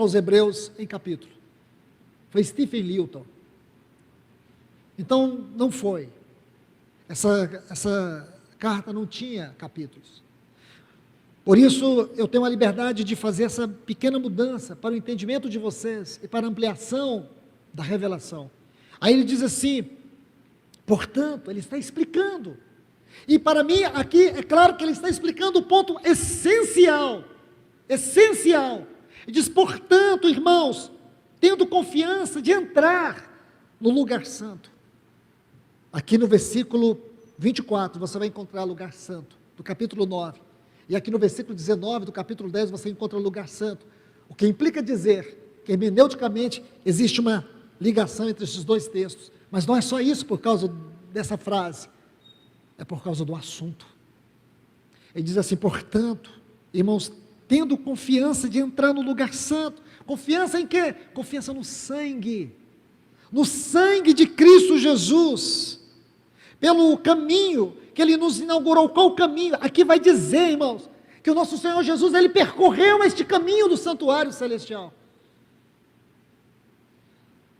aos Hebreus em capítulo. Foi Stephen Newton. Então, não foi. Essa carta não tinha capítulos. Por isso, eu tenho a liberdade de fazer essa pequena mudança para o entendimento de vocês e para a ampliação da revelação. Aí ele diz assim, portanto, ele está explicando. E para mim, aqui, é claro que ele está explicando o ponto essencial. Essencial. Ele diz, portanto, irmãos, tendo confiança de entrar no lugar santo. Aqui no versículo 24, você vai encontrar lugar santo, do capítulo 9. E aqui no versículo 19 do capítulo 10, você encontra lugar santo. O que implica dizer que, hermeneuticamente, existe uma ligação entre esses dois textos. Mas não é só isso por causa dessa frase. É por causa do assunto. Ele diz assim, portanto, irmãos, tendo confiança de entrar no lugar santo. Confiança em quê? Confiança no sangue. No sangue de Cristo Jesus. Pelo caminho que Ele nos inaugurou. Qual o caminho? Aqui vai dizer, irmãos, que o nosso Senhor Jesus, Ele percorreu este caminho do santuário celestial.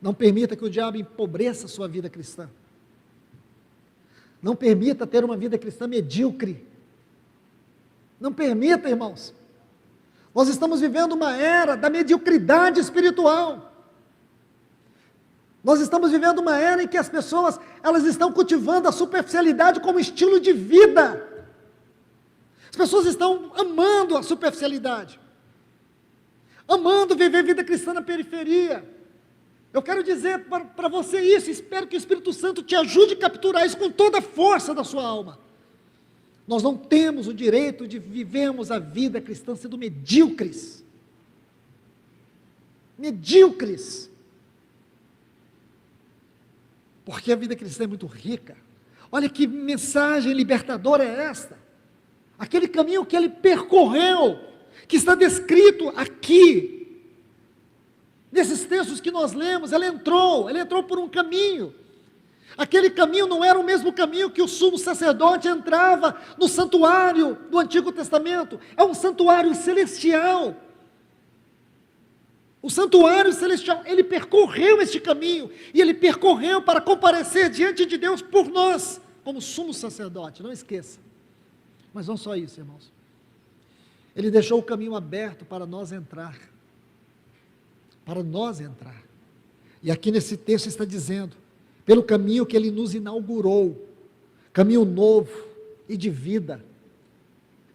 Não permita que o diabo empobreça a sua vida cristã. Não permita ter uma vida cristã medíocre. Não permita, irmãos. Nós estamos vivendo uma era da mediocridade espiritual. Nós estamos vivendo uma era em que as pessoas, elas estão cultivando a superficialidade como estilo de vida. As pessoas estão amando a superficialidade. Amando viver vida cristã na periferia. Eu quero dizer para você isso, espero que o Espírito Santo te ajude a capturar isso com toda a força da sua alma. Nós não temos o direito de vivermos a vida cristã sendo medíocres. Medíocres. Porque a vida cristã é muito rica. Olha que mensagem libertadora é esta. Aquele caminho que ele percorreu, que está descrito aqui, nesses textos que nós lemos, ele entrou por um caminho. Aquele caminho não era o mesmo caminho que o sumo sacerdote entrava no santuário do Antigo Testamento. É um santuário celestial. O santuário celestial, ele percorreu este caminho, e ele percorreu para comparecer diante de Deus por nós, como sumo sacerdote, não esqueça. Mas não só isso, irmãos. Ele deixou o caminho aberto para nós entrar. Para nós entrar. E aqui nesse texto está dizendo, pelo caminho que ele nos inaugurou, caminho novo e de vida.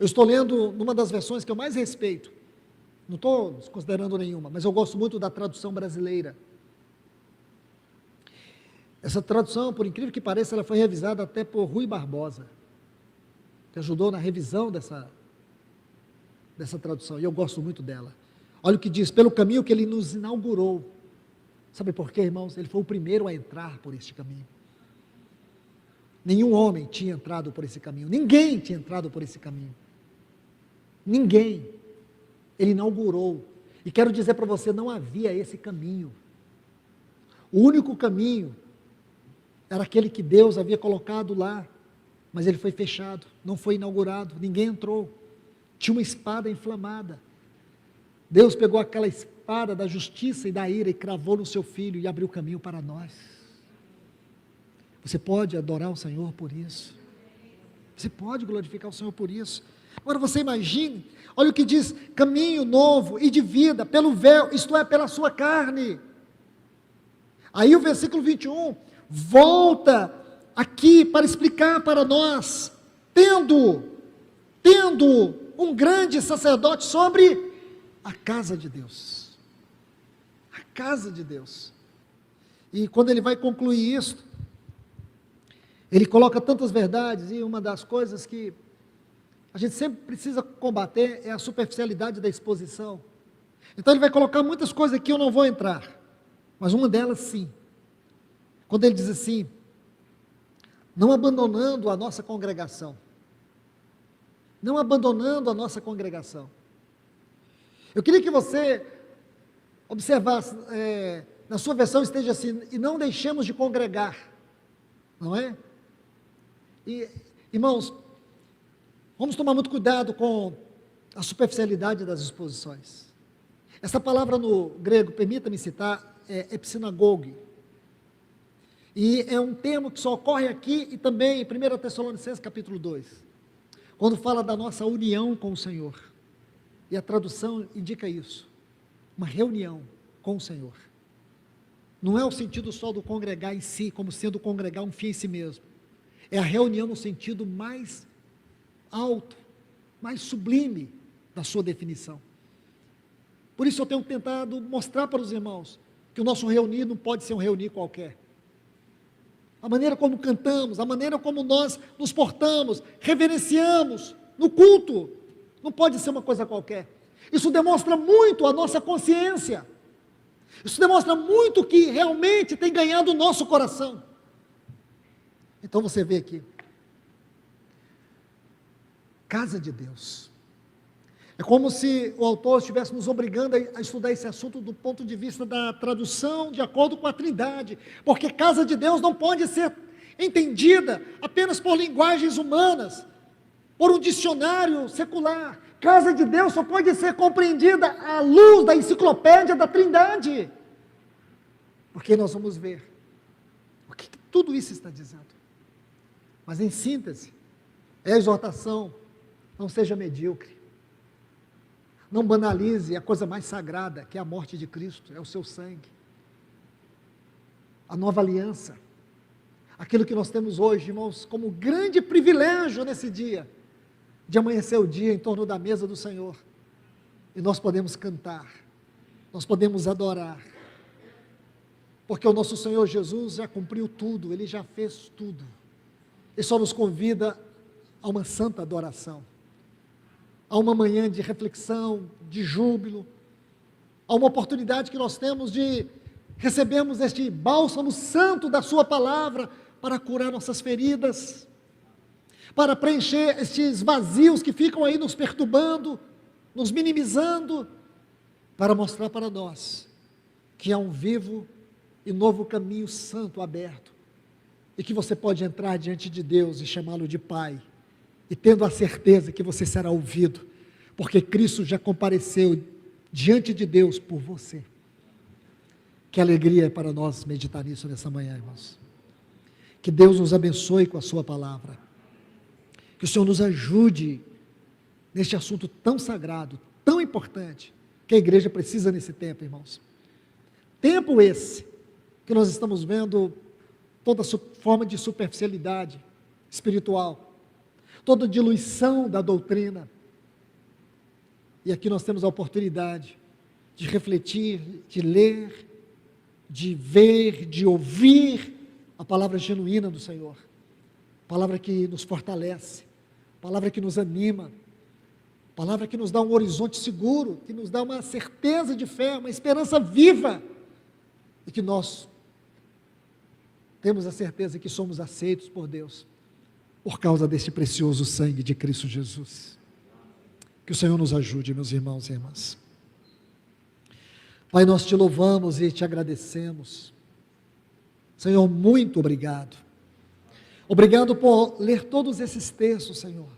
Eu estou lendo numa das versões que eu mais respeito, não estou considerando nenhuma, mas eu gosto muito da tradução brasileira. Essa tradução, por incrível que pareça, ela foi revisada até por Rui Barbosa, que ajudou na revisão dessa tradução, e eu gosto muito dela. Olha o que diz, pelo caminho que ele nos inaugurou. Sabe por quê, irmãos? Ele foi o primeiro a entrar por este caminho. Nenhum homem tinha entrado por esse caminho, ninguém tinha entrado por esse caminho. Ninguém. Ele inaugurou, e quero dizer para você, não havia esse caminho. O único caminho era aquele que Deus havia colocado lá, mas ele foi fechado, não foi inaugurado, ninguém entrou. Tinha uma espada inflamada. Deus pegou aquela espada da justiça e da ira e cravou no seu filho e abriu o caminho para nós. Você pode adorar o Senhor por isso. Você pode glorificar o Senhor por isso. Agora você imagine, olha o que diz, caminho novo e de vida, pelo véu, isto é, pela sua carne. Aí o versículo 21, volta aqui para explicar para nós, tendo um grande sacerdote sobre a casa de Deus. A casa de Deus. E quando ele vai concluir isso, ele coloca tantas verdades, e uma das coisas que a gente sempre precisa combater é a superficialidade da exposição. Então ele vai colocar muitas coisas aqui, eu não vou entrar, mas uma delas sim. Quando ele diz assim, não abandonando a nossa congregação. Não abandonando a nossa congregação. Eu queria que você observasse, na sua versão esteja assim, e não deixemos de congregar, não é? E, irmãos, vamos tomar muito cuidado com a superficialidade das exposições. Essa palavra no grego, permita-me citar, é epsinagogue. E é um termo que só ocorre aqui e também em 1 Tessalonicenses capítulo 2, quando fala da nossa união com o Senhor. E a tradução indica isso, uma reunião com o Senhor. Não é o sentido só do congregar em si, como sendo congregar um fim em si mesmo. É a reunião no sentido mais alto, mais sublime da sua definição. Por isso eu tenho tentado mostrar para os irmãos que o nosso reunir não pode ser um reunir qualquer. A maneira como cantamos, a maneira como nós nos portamos, reverenciamos no culto, não pode ser uma coisa qualquer. Isso demonstra muito a nossa consciência. Isso demonstra muito que realmente tem ganhado o nosso coração. Então você vê aqui, casa de Deus. É como se o autor estivesse nos obrigando a estudar esse assunto do ponto de vista da tradução de acordo com a Trindade, porque casa de Deus não pode ser entendida apenas por linguagens humanas, por um dicionário secular. Casa de Deus só pode ser compreendida à luz da enciclopédia da Trindade, porque nós vamos ver o que tudo isso está dizendo. Mas em síntese, é a exortação: não seja medíocre. Não banalize a coisa mais sagrada, que é a morte de Cristo, é o seu sangue. A nova aliança, aquilo que nós temos hoje, irmãos, como grande privilégio nesse dia, de amanhecer o dia em torno da mesa do Senhor, e nós podemos cantar, nós podemos adorar, porque o nosso Senhor Jesus já cumpriu tudo, Ele já fez tudo, Ele só nos convida a uma santa adoração, a uma manhã de reflexão, de júbilo, a uma oportunidade que nós temos de recebermos este bálsamo santo da sua palavra, para curar nossas feridas, para preencher estes vazios que ficam aí nos perturbando, nos minimizando, para mostrar para nós que há um vivo e novo caminho santo aberto, e que você pode entrar diante de Deus e chamá-lo de Pai, e tendo a certeza que você será ouvido, porque Cristo já compareceu diante de Deus por você. Que alegria é para nós meditar nisso nessa manhã, irmãos. Que Deus nos abençoe com a sua palavra, que o Senhor nos ajude neste assunto tão sagrado, tão importante, que a igreja precisa nesse tempo, irmãos. Tempo esse, que nós estamos vendo toda forma de superficialidade espiritual, toda diluição da doutrina, e aqui nós temos a oportunidade de refletir, de ler, de ver, de ouvir a palavra genuína do Senhor, palavra que nos fortalece, palavra que nos anima, palavra que nos dá um horizonte seguro, que nos dá uma certeza de fé, uma esperança viva, e que nós temos a certeza que somos aceitos por Deus, por causa deste precioso sangue de Cristo Jesus. Que o Senhor nos ajude, meus irmãos e irmãs. Pai, nós te louvamos e te agradecemos. Senhor, muito obrigado. Obrigado por ler todos esses textos, Senhor,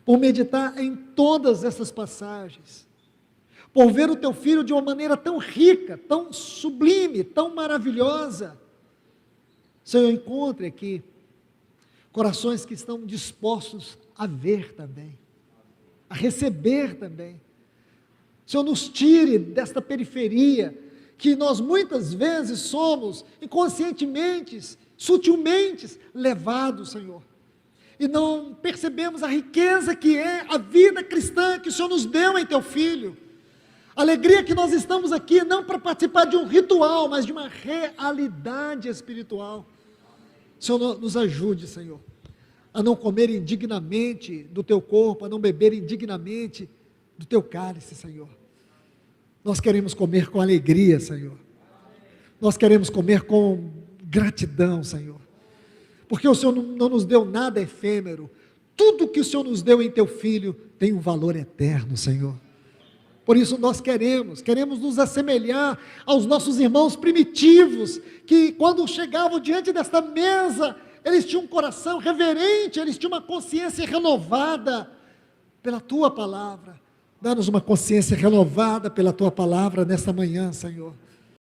por meditar em todas essas passagens, por ver o teu Filho de uma maneira tão rica, tão sublime, tão maravilhosa. Senhor, encontre aqui corações que estão dispostos a ver também, a receber também. Senhor, nos tire desta periferia, que nós muitas vezes somos, inconscientemente, sutilmente, levados, Senhor, e não percebemos a riqueza que é a vida cristã que o Senhor nos deu em teu Filho. Alegria que nós estamos aqui, não para participar de um ritual, mas de uma realidade espiritual. Senhor, nos ajude, Senhor, a não comer indignamente do teu corpo, a não beber indignamente do teu cálice, Senhor. Nós queremos comer com alegria, Senhor. Nós queremos comer com gratidão, Senhor. Porque o Senhor não nos deu nada efêmero. Tudo que o Senhor nos deu em teu Filho tem um valor eterno, Senhor. Por isso nós queremos nos assemelhar aos nossos irmãos primitivos, que quando chegavam diante desta mesa, eles tinham um coração reverente, eles tinham uma consciência renovada pela tua palavra. Dá-nos uma consciência renovada pela Tua palavra nesta manhã, Senhor.